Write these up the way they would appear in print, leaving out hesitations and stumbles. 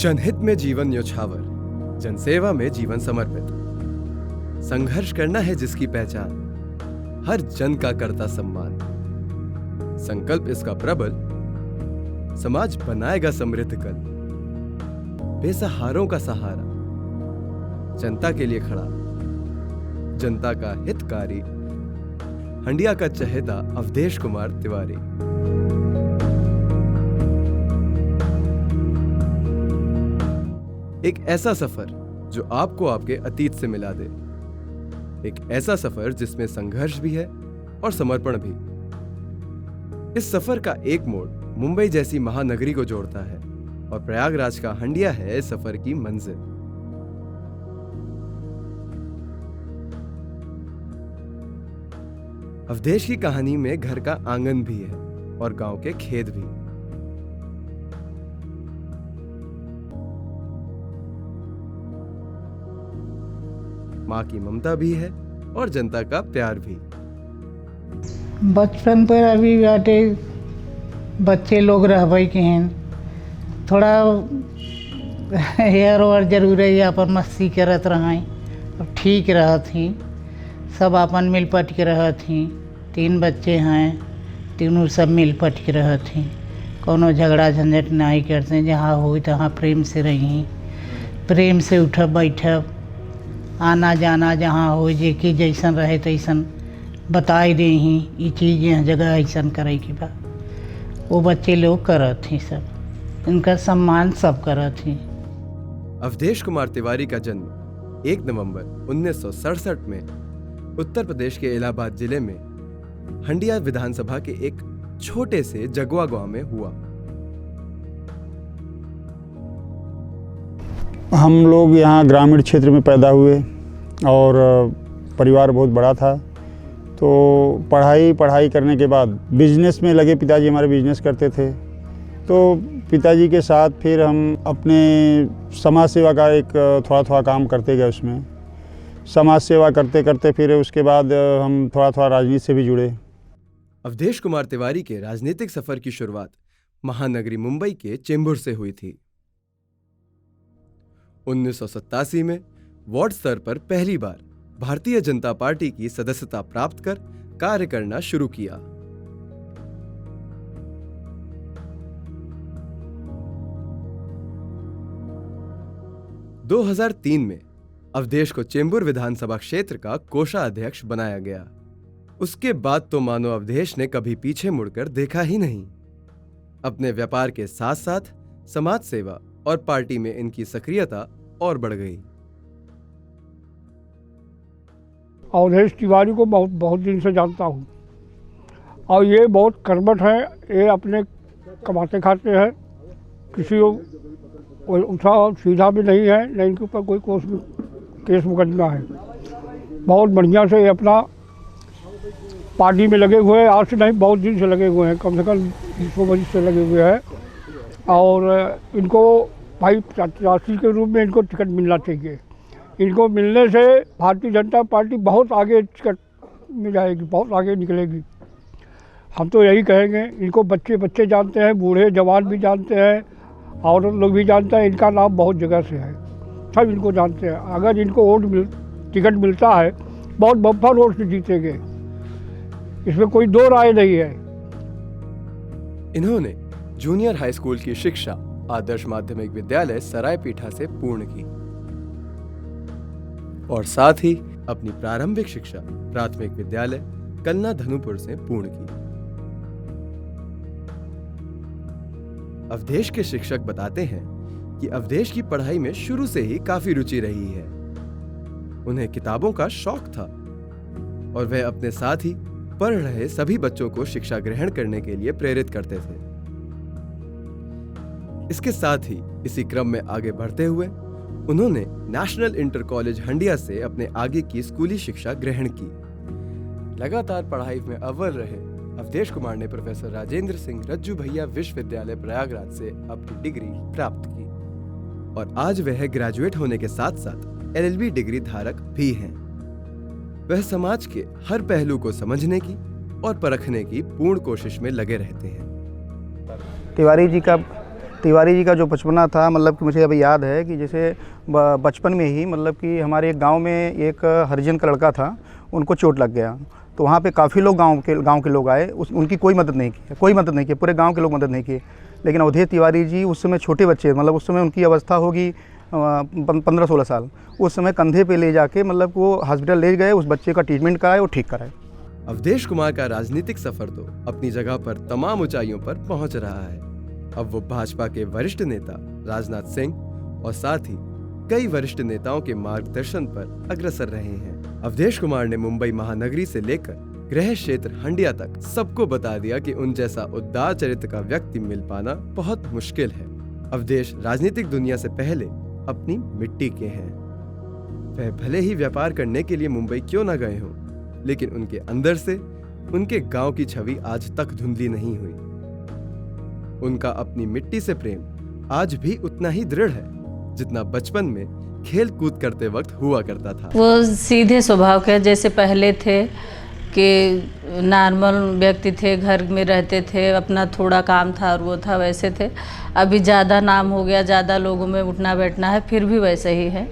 जनहित में जीवन न्योछावर, जनसेवा में जीवन समर्पित। संघर्ष करना है जिसकी पहचान, हर जन का करता सम्मान। संकल्प इसका प्रबल, समाज बनाएगा समृद्ध कल। बेसहारों का सहारा, जनता के लिए खड़ा, जनता का हितकारी, हंडिया का चहेता अवधेश कुमार तिवारी। एक ऐसा सफर जो आपको आपके अतीत से मिला दे, एक ऐसा सफर जिसमें संघर्ष भी है और समर्पण भी। इस सफर का एक मोड़ मुंबई जैसी महानगरी को जोड़ता है और प्रयागराज का हंडिया है इस सफर की मंजिल। अवधेश की कहानी में घर का आंगन भी है और गांव के खेत भी। मां की ममता भी है और जनता का प्यार भी। बचपन पर अभी बाटे बच्चे लोग रहबे के हैं, थोड़ा हेयर ओवर जरूर है, अपन मस्ती करत रहें, अब ठीक रहत ही, सब अपन मिल पट के रहत ही। 3 बच्चे हैं, तीनों सब मिल पट के रहत ही, कोनो झगड़ा झंझट नहीं करते। जहाँ हो तहाँ प्रेम से रही, प्रेम से उठब बैठब, आना जाना जहाँ हो जे कि जैसन रहे तैसन बताई दे ही, ये चीज़ यह जगह ऐसन करे की बा। वो बच्चे लोग करत ही, सब इनका सम्मान सब करत ही। अवधेश कुमार तिवारी का जन्म 1 नवंबर 1967 में उत्तर प्रदेश के इलाहाबाद जिले में हंडिया विधानसभा के एक छोटे से जगवा गांव में हुआ। हम लोग यहाँ ग्रामीण क्षेत्र में पैदा हुए और परिवार बहुत बड़ा था, तो पढ़ाई करने के बाद बिजनेस में लगे। पिताजी हमारे बिजनेस करते थे, तो पिताजी के साथ फिर हम अपने समाज सेवा का एक थोड़ा काम करते गए। उसमें समाज सेवा करते करते फिर उसके बाद हम थोड़ा राजनीति से भी जुड़े। अवधेश कुमार तिवारी के राजनीतिक सफर की शुरुआत महानगरी मुंबई के चेंबूर से हुई थी। 1987 में वार्ड स्तर पर पहली बार भारतीय जनता पार्टी की सदस्यता प्राप्त कर कार्य करना शुरू किया। दो 2003 में अवधेश को चेंबूर विधानसभा क्षेत्र का कोषाध्यक्ष बनाया गया। उसके बाद तो मानो अवधेश ने कभी पीछे मुड़कर देखा ही नहीं। अपने व्यापार के साथ साथ समाज सेवा और पार्टी में इनकी सक्रियता और बढ़ गई। अवधेश तिवारी को बहुत दिन से जानता हूँ और ये बहुत कर्मठ है। ये अपने कमाते खाते हैं, किसी उठा सीधा भी नहीं है, न इनके ऊपर कोई केस मुकदमा है। बहुत बढ़िया से ये अपना पार्टी में लगे हुए हैं। आज से नहीं, बहुत दिन से लगे हुए हैं, कम से कम 20 वर्ष से लगे हुए हैं। और इनको भाई प्रत्याशी के रूप में इनको टिकट मिलना चाहिए। इनको मिलने से भारतीय जनता पार्टी बहुत आगे टिकट में जाएगी, बहुत आगे निकलेगी। हम तो यही कहेंगे। इनको बच्चे जानते हैं, बूढ़े जवान भी जानते हैं, औरत लोग भी जानते हैं। इनका नाम बहुत जगह से है, सब इनको जानते हैं। अगर इनको टिकट मिलता है, बहुत बम्पर वोट से जीतेंगे, इसमें कोई दो राय नहीं है। इन्होंने जूनियर हाई स्कूल की शिक्षा आदर्श माध्यमिक विद्यालय सरायपीठा से पूर्ण की और साथ ही अपनी प्रारंभिक शिक्षा प्राथमिक विद्यालय कलना धनुपुर से पूर्ण की। अवधेश के शिक्षक बताते हैं कि अवधेश की पढ़ाई में शुरू से ही काफी रुचि रही है। उन्हें किताबों का शौक था और वह अपने साथ ही पढ़ रहे सभी बच्चों को शिक्षा ग्रहण करने के लिए प्रेरित करते थे। इसके साथ ही इसी क्रम में आगे बढ़ते हुए उन्होंने नेशनल इंटर कॉलेज हंडिया से अपने आगे की स्कूली शिक्षा ग्रहण की। लगातार पढ़ाई में अव्वल रहे अवधेश कुमार ने प्रोफेसर राजेंद्र सिंह रज्जू भैया विश्वविद्यालय प्रयागराज से अपनी डिग्री प्राप्त की और आज वह ग्रेजुएट होने के साथ साथ LLB डिग्री धारक भी हैं। वह समाज के हर पहलू को समझने की और परखने की पूर्ण कोशिश में लगे रहते हैं। तिवारी जी का तिवारी जी का जो बचपना था, मतलब कि मुझे अभी याद है कि जैसे बचपन में ही मतलब कि हमारे एक गांव में एक हरिजन का लड़का था, उनको चोट लग गया। तो वहाँ पे काफ़ी लोग गांव के लोग आए, उनकी कोई मदद नहीं की, पूरे गांव के लोग मदद नहीं किए। लेकिन अवधेश तिवारी जी उस समय छोटे बच्चे, मतलब उस समय उनकी अवस्था होगी 15-16 साल, उस समय कंधे पे ले जाके मतलब वो हॉस्पिटल ले गए, उस बच्चे का ट्रीटमेंट कराए और ठीक कराए। अवधेश कुमार का राजनीतिक सफर तो अपनी जगह पर तमाम ऊंचाइयों पर पहुंच रहा है। अब वो भाजपा के वरिष्ठ नेता राजनाथ सिंह और साथ ही कई वरिष्ठ नेताओं के मार्गदर्शन पर अग्रसर रहे हैं। अवधेश कुमार ने मुंबई महानगरी से लेकर गृह क्षेत्र हंडिया तक सबको बता दिया कि उन जैसा उदार चरित्र का व्यक्ति मिल पाना बहुत मुश्किल है। अवधेश राजनीतिक दुनिया से पहले अपनी मिट्टी के हैं। वह भले ही व्यापार करने के लिए मुंबई क्यों न गए हों, लेकिन उनके अंदर से उनके गांव की छवि आज तक धुंधली नहीं हुई। उनका अपनी मिट्टी से प्रेम आज भी उतना ही दृढ़ है जितना बचपन में खेल कूद करते वक्त हुआ करता था। वो सीधे स्वभाव के, जैसे पहले थे कि नॉर्मल व्यक्ति थे, घर में रहते थे, अपना थोड़ा काम था और वो था, वैसे थे। अभी ज़्यादा नाम हो गया, ज़्यादा लोगों में उठना बैठना है, फिर भी वैसे ही है,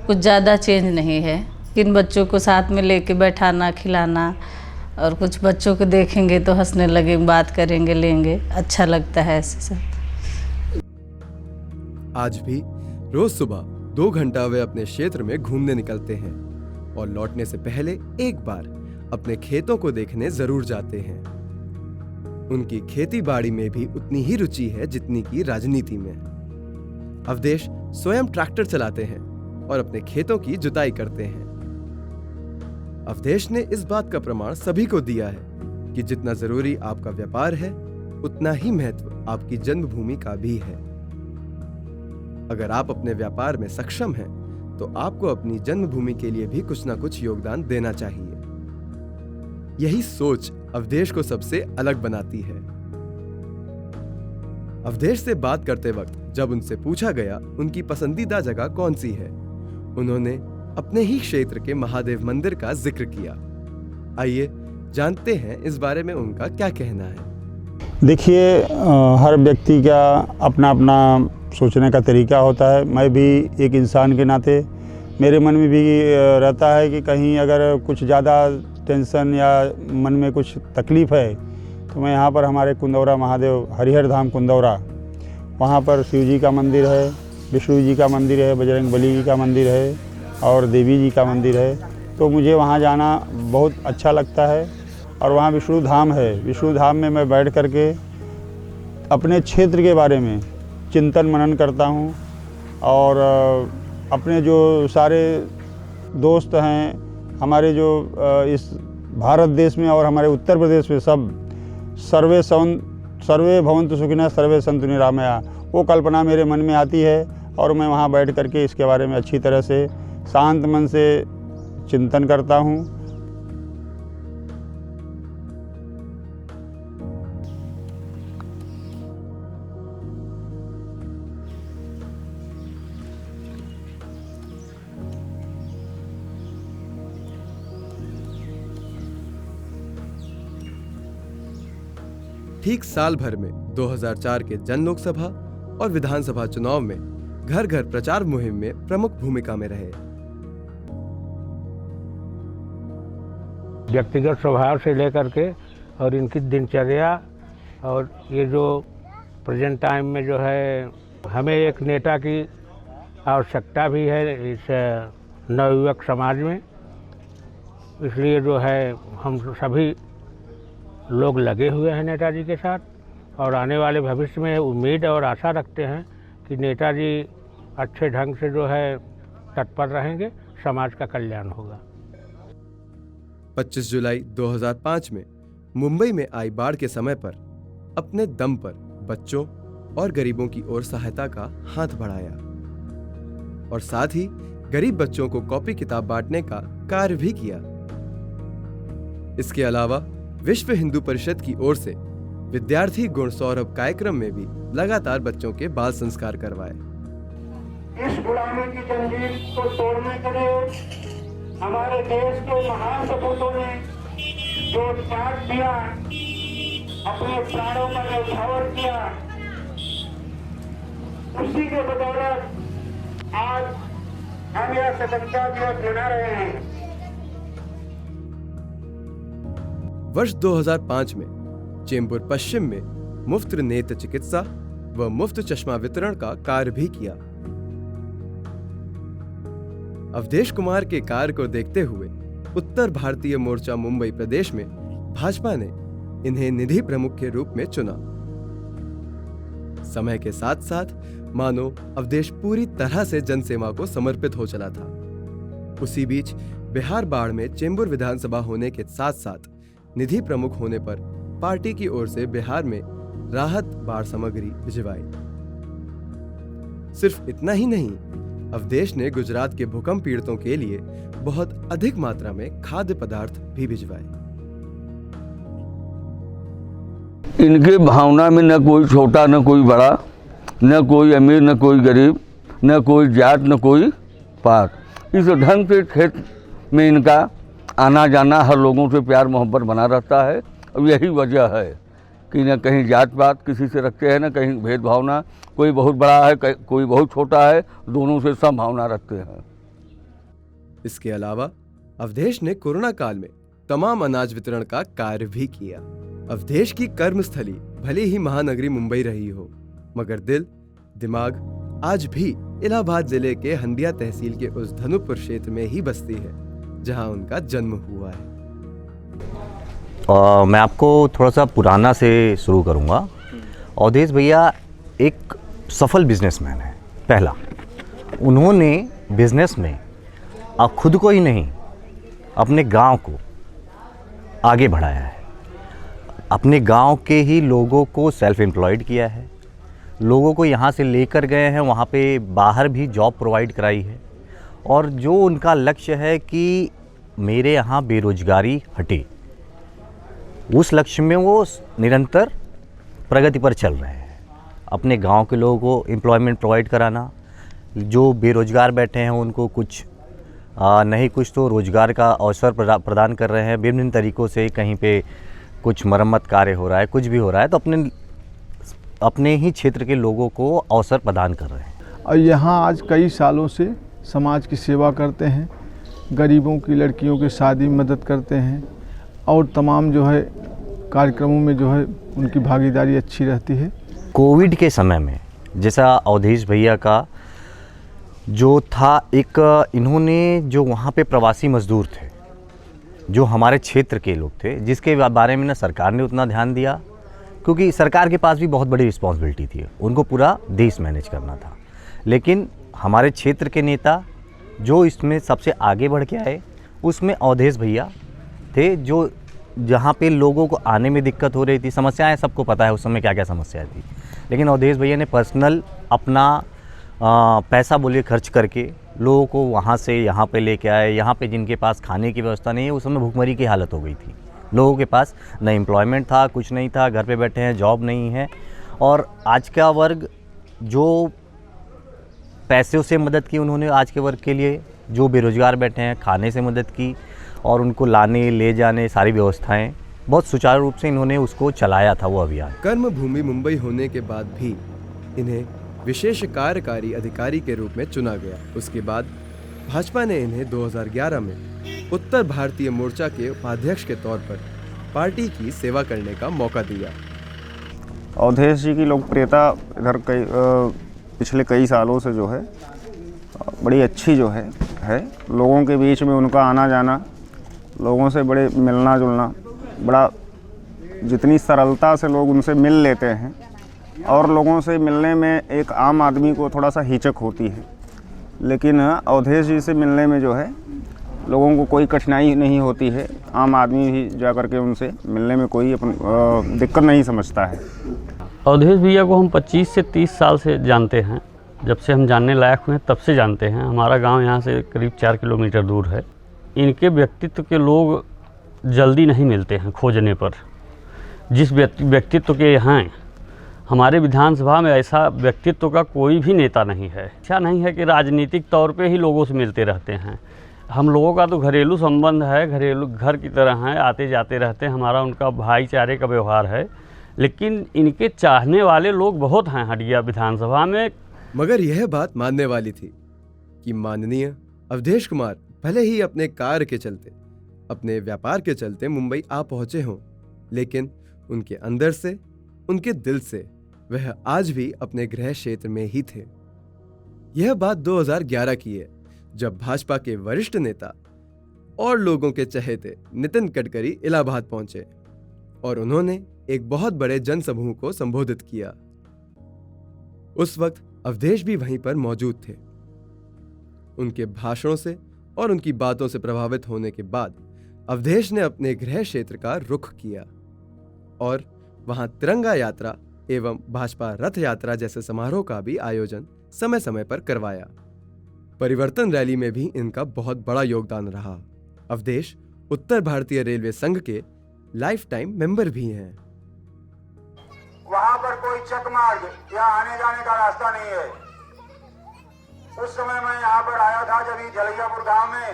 कुछ ज़्यादा चेंज नहीं है। किन बच्चों को साथ में लेके बैठाना, खिलाना, और कुछ बच्चों को देखेंगे तो हंसने लगे, बात करेंगे, लेंगे, अच्छा लगता है ऐसे सब। आज भी रोज सुबह 2 घंटा वे अपने क्षेत्र में घूमने निकलते हैं और लौटने से पहले एक बार अपने खेतों को देखने जरूर जाते हैं। उनकी खेती बाड़ी में भी उतनी ही रुचि है जितनी की राजनीति में। अवधेश स्वयं ट्रैक्टर चलाते हैं और अपने खेतों की जुताई करते हैं। अवधेश ने इस बात का प्रमाण सभी को दिया है कि जितना जरूरी आपका व्यापार है, उतना ही महत्व आपकी जन्मभूमि का भी है। अगर आप अपने व्यापार में सक्षम हैं, तो आपको अपनी जन्मभूमि के लिए भी कुछ ना कुछ योगदान देना चाहिए। यही सोच अवधेश को सबसे अलग बनाती है। अवधेश से बात करते वक्त जब उनसे पूछा गया उनकी पसंदीदा जगह कौन सी है, उन्होंने अपने ही क्षेत्र के महादेव मंदिर का जिक्र किया। आइए जानते हैं इस बारे में उनका क्या कहना है। देखिए, हर व्यक्ति का अपना अपना सोचने का तरीका होता है। मैं भी एक इंसान के नाते मेरे मन में भी रहता है कि कहीं अगर कुछ ज़्यादा टेंशन या मन में कुछ तकलीफ़ है तो मैं यहाँ पर हमारे कुंदौरा महादेव हरिहर धाम कुंदौरा, वहाँ पर शिव जी का मंदिर है, विष्णु जी का मंदिर है, बजरंग बली जी का मंदिर है और देवी जी का मंदिर है। तो मुझे वहाँ जाना बहुत अच्छा लगता है। और वहाँ विष्णु धाम है, विष्णु धाम में मैं बैठ कर के अपने क्षेत्र के बारे में चिंतन मनन करता हूँ और अपने जो सारे दोस्त हैं हमारे, जो इस भारत देश में और हमारे उत्तर प्रदेश में सब सर्वे भवन्तु सुखिनः सर्वे सन्तु निरामया, वो कल्पना मेरे मन में आती है और मैं वहाँ बैठ कर के इसके बारे में अच्छी तरह से शांत मन से चिंतन करता हूँ। ठीक साल भर में 2004 के जन लोकसभा और विधानसभा चुनाव में घर घर प्रचार मुहिम में प्रमुख भूमिका में रहे। व्यक्तिगत स्वभाव से लेकर के और इनकी दिनचर्या, और ये जो प्रेजेंट टाइम में जो है हमें एक नेता की आवश्यकता भी है इस नवयुवक समाज में, इसलिए जो है हम सभी लोग लगे हुए हैं नेताजी के साथ और आने वाले भविष्य में उम्मीद और आशा रखते हैं कि नेताजी अच्छे ढंग से जो है तत्पर रहेंगे, समाज का कल्याण होगा। 25 जुलाई 2005 में मुंबई में आई बाढ़ के समय पर अपने दम पर बच्चों और गरीबों की ओर सहायता का हाथ बढ़ाया और साथ ही गरीब बच्चों को कॉपी किताब बांटने का कार्य भी किया। इसके अलावा विश्व हिंदू परिषद की ओर से विद्यार्थी गुण सौरभ कार्यक्रम में भी लगातार बच्चों के बाल संस्कार करवाए। इस गुलामी की जंजीर को तोड़ने के लिए हमारे देश के महान सपूतों ने जो त्याग दिया, अपने प्राणों का न्यौछावर किया, उसी के बदौलत आज हम यह स्वतंत्रता दिवस मना रहे हैं। वर्ष 2005 में चेंबूर पश्चिम में मुफ्त नेत्र चिकित्सा व मुफ्त चश्मा वितरण का कार्य भी किया। अवधेश कुमार के कार्य को देखते हुए उत्तर भारतीय मोर्चा मुंबई प्रदेश में भाजपा ने इन्हें निधि प्रमुख के रूप में चुना। समय के साथ साथ मानो अवधेश पूरी तरह से जनसेवा को समर्पित हो चला था। उसी बीच बिहार बाढ़ में चेंबूर विधानसभा होने के साथ साथ निधि प्रमुख होने पर पार्टी की ओर से बिहार में राहत बाढ़ सामग्री भिजवाई। सिर्फ इतना ही नहीं, अवधेश ने गुजरात के भूकंप पीड़ितों के लिए बहुत अधिक मात्रा में खाद्य पदार्थ भी भिजवाए। इनके भावना में न कोई छोटा न कोई बड़ा, न कोई अमीर न कोई गरीब, न कोई जात न कोई पात। इस ढंग से खेत में इनका आना जाना, हर लोगों से प्यार मोहब्बत बना रहता है। और यही वजह है कि न कहीं जात पात किसी से रखते हैं, न कहीं भेदभावना, कोई बहुत बड़ा है कोई बहुत छोटा है, दोनों से सब भावना रखते हैं। इसके अलावा अवधेश ने कोरोना काल में तमाम अनाज वितरण का कार्य भी किया। अवधेश की कर्मस्थली भले ही महानगरी मुंबई रही हो, मगर दिल दिमाग आज भी इलाहाबाद जिले के हंडिया तहसील के उस धनुपुर क्षेत्र में ही बसती है जहां उनका जन्म हुआ है। मैं आपको थोड़ा सा पुराना से शुरू करूंगा। अवधेश भैया एक सफल बिजनेसमैन है। पहला, उन्होंने बिजनेस में खुद को ही नहीं अपने गांव को आगे बढ़ाया है। अपने गांव के ही लोगों को सेल्फ एम्प्लॉयड किया है, लोगों को यहाँ से लेकर गए हैं, वहाँ पे बाहर भी जॉब प्रोवाइड कराई है। और जो उनका लक्ष्य है कि मेरे यहाँ बेरोजगारी हटे, उस लक्ष्य में वो निरंतर प्रगति पर चल रहे हैं। अपने गांव के लोगों को एम्प्लॉयमेंट प्रोवाइड कराना, जो बेरोजगार बैठे हैं उनको कुछ नहीं कुछ तो रोजगार का अवसर प्रदान कर रहे हैं विभिन्न तरीक़ों से। कहीं पे कुछ मरम्मत कार्य हो रहा है, कुछ भी हो रहा है, तो अपने ही क्षेत्र के लोगों को अवसर प्रदान कर रहे हैं। और यहाँ आज कई सालों से समाज की सेवा करते हैं, गरीबों की लड़कियों की शादी में मदद करते हैं और तमाम जो है कार्यक्रमों में जो है उनकी भागीदारी अच्छी रहती है। कोविड के समय में जैसा अवधेश भैया का जो था, एक इन्होंने जो वहाँ पे प्रवासी मजदूर थे, जो हमारे क्षेत्र के लोग थे, जिसके बारे में ना सरकार ने उतना ध्यान दिया, क्योंकि सरकार के पास भी बहुत बड़ी रिस्पॉन्सिबिलिटी थी, उनको पूरा देश मैनेज करना था। लेकिन हमारे क्षेत्र के नेता जो इसमें सबसे आगे बढ़ के आए, उसमें अवधेश भैया थे। जो जहाँ पे लोगों को आने में दिक्कत हो रही थी, समस्याएं सबको पता है उस समय क्या क्या समस्याएं थी, लेकिन अवधेश भैया ने पर्सनल अपना पैसा बोलिए खर्च करके लोगों को वहाँ से यहाँ पे लेके आए। यहाँ पे जिनके पास खाने की व्यवस्था नहीं है, उस समय भूखमरी की हालत हो गई थी, लोगों के पास न एम्प्लॉयमेंट था, कुछ नहीं था, घर पे बैठे हैं, जॉब नहीं है। और आज का वर्ग जो पैसों से मदद की उन्होंने, आज के वर्ग के लिए जो बेरोजगार बैठे हैं, खाने से मदद की और उनको लाने ले जाने सारी व्यवस्थाएं बहुत सुचारू रूप से इन्होंने उसको चलाया था वो अभियान। कर्म भूमि मुंबई होने के बाद भी इन्हें विशेष कार्यकारी अधिकारी के रूप में चुना गया। उसके बाद भाजपा ने इन्हें 2011 में उत्तर भारतीय मोर्चा के उपाध्यक्ष के तौर पर पार्टी की सेवा करने का मौका दिया। अवधेश जी की लोकप्रियता इधर पिछले कई सालों से जो है बड़ी अच्छी जो है लोगों के बीच में उनका आना जाना, लोगों से बड़े मिलना जुलना, बड़ा जितनी सरलता से लोग उनसे मिल लेते हैं और लोगों से मिलने में एक आम आदमी को थोड़ा सा हिचक होती है, लेकिन अवधेश जी से मिलने में जो है लोगों को कोई कठिनाई नहीं होती है। आम आदमी भी जा कर के उनसे मिलने में कोई दिक्कत नहीं समझता है। अवधेश भैया को हम 25 से 30 साल से जानते हैं। जब से हम जानने लायक हुए तब से जानते हैं। हमारा गांव यहाँ से करीब 4 किलोमीटर दूर है। इनके व्यक्तित्व के लोग जल्दी नहीं मिलते हैं खोजने पर। जिस व्यक्तित्व के यहाँ हमारे विधानसभा में ऐसा व्यक्तित्व का कोई भी नेता नहीं है। ऐसा नहीं है कि राजनीतिक तौर पे ही लोगों से मिलते रहते हैं। हम लोगों का तो घरेलू संबंध है, घरेलू घर की तरह है, आते जाते रहते हैं। हमारा उनका भाईचारे का व्यवहार है। लेकिन इनके चाहने वाले लोग बहुत हैं हंडिया विधानसभा में। मगर यह बात मानने वाली थी कि माननीय अवधेश कुमार भले ही अपने कार्य के चलते, अपने व्यापार के चलते मुंबई आ पहुंचे हों, लेकिन उनके अंदर से, उनके दिल से वह आज भी अपने गृह क्षेत्र में ही थे। यह बात 2011 की है, जब भाजपा के वरिष्ठ नेता और लोगों के चहेते नितिन गडकरी इलाहाबाद पहुंचे और उन्होंने एक बहुत बड़े जनसमूह को संबोधित किया। उस वक्त अवधेश भी वहीं पर मौजूद थे। उनके भाषणों से और उनकी बातों से प्रभावित होने के बाद अवधेश ने अपने गृह क्षेत्र का रुख किया और वहां तिरंगा यात्रा एवं भाजपा रथ यात्रा जैसे समारोह का भी आयोजन समय समय पर करवाया। परिवर्तन रैली में भी इनका बहुत बड़ा योगदान रहा। अवधेश उत्तर भारतीय रेलवे संघ के लाइफ टाइम मेंबर भी हैं। वहां पर कोई चक मार्ग या आने जाने का रास्ता नहीं है। उस समय मैं यहाँ पर आया था जब जलियापुर गांव में,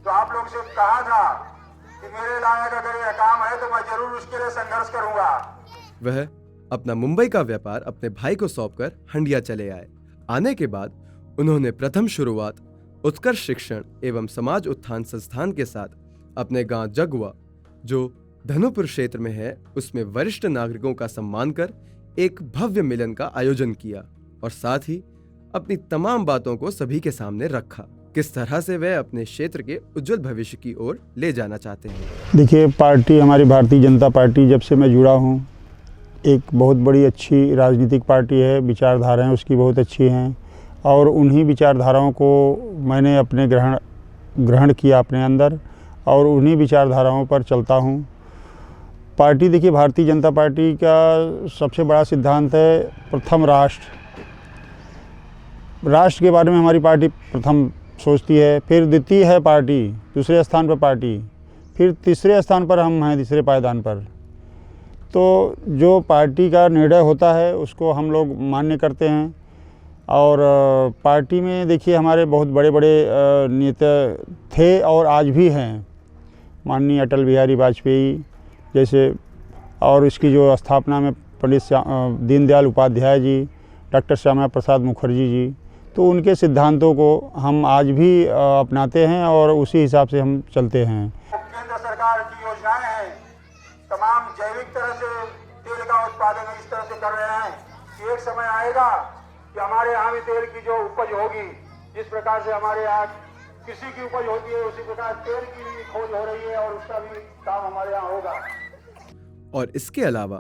तो आप लोग से कहा था कि मेरे लायक अगर यह काम है तो मैं जरूर उसके लिए संघर्ष करूंगा। वह अपना मुंबई का व्यापार अपने भाई को सौंपकर हंडिया चले आए। आने के बाद उन्होंने प्रथम शुरुआत उत्कर्ष शिक्षण एवं समाज उत्थान संस्थान के साथ अपने गांव जगुआ, जो धनुपुर क्षेत्र में है, उसमें वरिष्ठ नागरिकों का सम्मान कर एक भव्य मिलन का आयोजन किया और साथ ही अपनी तमाम बातों को सभी के सामने रखा। किस तरह से वह अपने क्षेत्र के उज्जवल भविष्य की ओर ले जाना चाहते हैं। देखिए, पार्टी हमारी भारतीय जनता पार्टी जब से मैं जुड़ा हूँ, एक बहुत बड़ी अच्छी राजनीतिक पार्टी है। विचारधाराएं उसकी बहुत अच्छी हैं और उन्हीं विचारधाराओं को मैंने अपने ग्रहण किया अपने अंदर और उन्हीं विचारधाराओं पर चलता हूँ। पार्टी, देखिए, भारतीय जनता पार्टी का सबसे बड़ा सिद्धांत है प्रथम राष्ट्र। राष्ट्र के बारे में हमारी पार्टी प्रथम सोचती है, फिर द्वितीय है पार्टी, दूसरे स्थान पर पार्टी, फिर तीसरे स्थान पर हम हैं, तीसरे पायदान पर। तो जो पार्टी का निर्णय होता है उसको हम लोग मान्य करते हैं और पार्टी में देखिए हमारे बहुत बड़े बड़े नेता थे और आज भी हैं, माननीय अटल बिहारी वाजपेयी जैसे, और इसकी जो स्थापना में पंडित दीनदयाल उपाध्याय जी, डॉक्टर श्यामा प्रसाद मुखर्जी जी, तो उनके सिद्धांतों को हम आज भी अपनाते हैं और उसी हिसाब से हम चलते हैं। केंद्र सरकार की योजनाएं हैं, तमाम जैविक तरह से तेल का उत्पादन इस तरह से कर रहे हैं कि एक समय आएगा कि हमारे यहाँ भी तेल की जो उपज होगी, जिस प्रकार से हमारे यहाँ कृषि की उपज होती है, उसी प्रकार तेल की भी खोज हो रही है और उसका भी काम हमारे यहाँ होगा। और इसके अलावा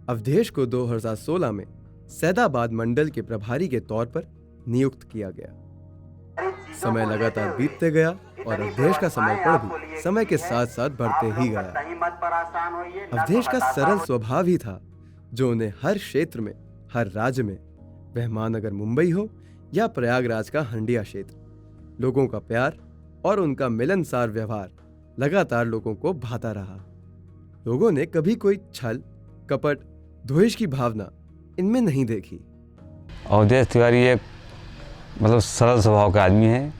अवधेश को 2016 में सैदाबाद मंडल के प्रभारी के तौर पर नियुक्त किया गया। समय लगातार बीतते गया और अवधेश का समर्पण भी समय के साथ साथ बढ़ते ही गया। अवधेश का सरल स्वभाव ही था जो उन्हें हर क्षेत्र में, हर राज्य में, वह महानगर मुंबई हो या प्रयागराज का हंडिया क्षेत्र, लोगों का प्यार और उनका मिलनसार व्यवहार लगातार लोगों को भाता रहा। लोगों ने कभी कोई छल, कपट, द्वेष की भावना इनमें नहीं देखी। अवधेश तिवारी एक मतलब सरल स्वभाव का आदमी है।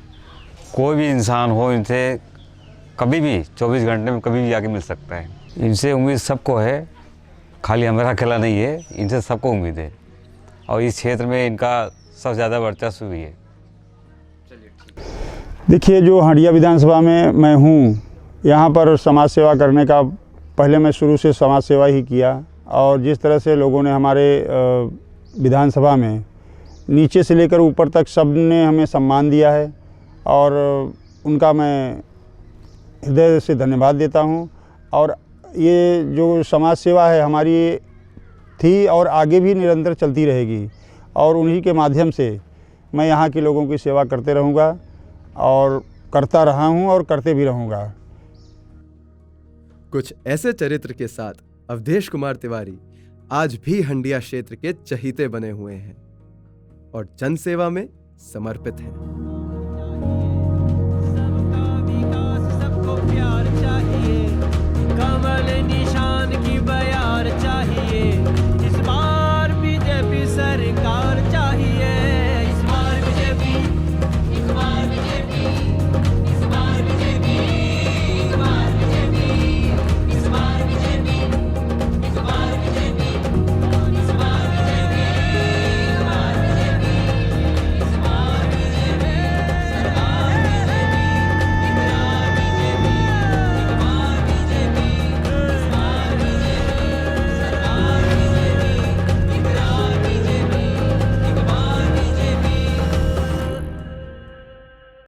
कोई भी इंसान हो, इनसे कभी भी 24 घंटे में कभी भी आके मिल सकता है। इनसे उम्मीद सबको है, खाली हमारा अकेला नहीं है, इनसे सबको उम्मीद है और इस क्षेत्र में इनका सबसे ज़्यादा वर्चस्व भी है। देखिए, जो हंडिया विधानसभा में मैं हूँ, यहाँ पर समाज सेवा करने का, पहले मैं शुरू से समाज सेवा ही किया और जिस तरह से लोगों ने हमारे विधानसभा में नीचे से लेकर ऊपर तक सब ने हमें सम्मान दिया है और उनका मैं हृदय से धन्यवाद देता हूँ। और ये जो समाज सेवा है हमारी थी और आगे भी निरंतर चलती रहेगी और उन्हीं के माध्यम से मैं यहाँ के लोगों की सेवा करते रहूँगा और करता रहा हूँ और करते भी रहूँगा। कुछ ऐसे चरित्र के साथ अवधेश कुमार तिवारी आज भी हंडिया क्षेत्र के चहीते बने हुए हैं और जनसेवा में समर्पित हैं।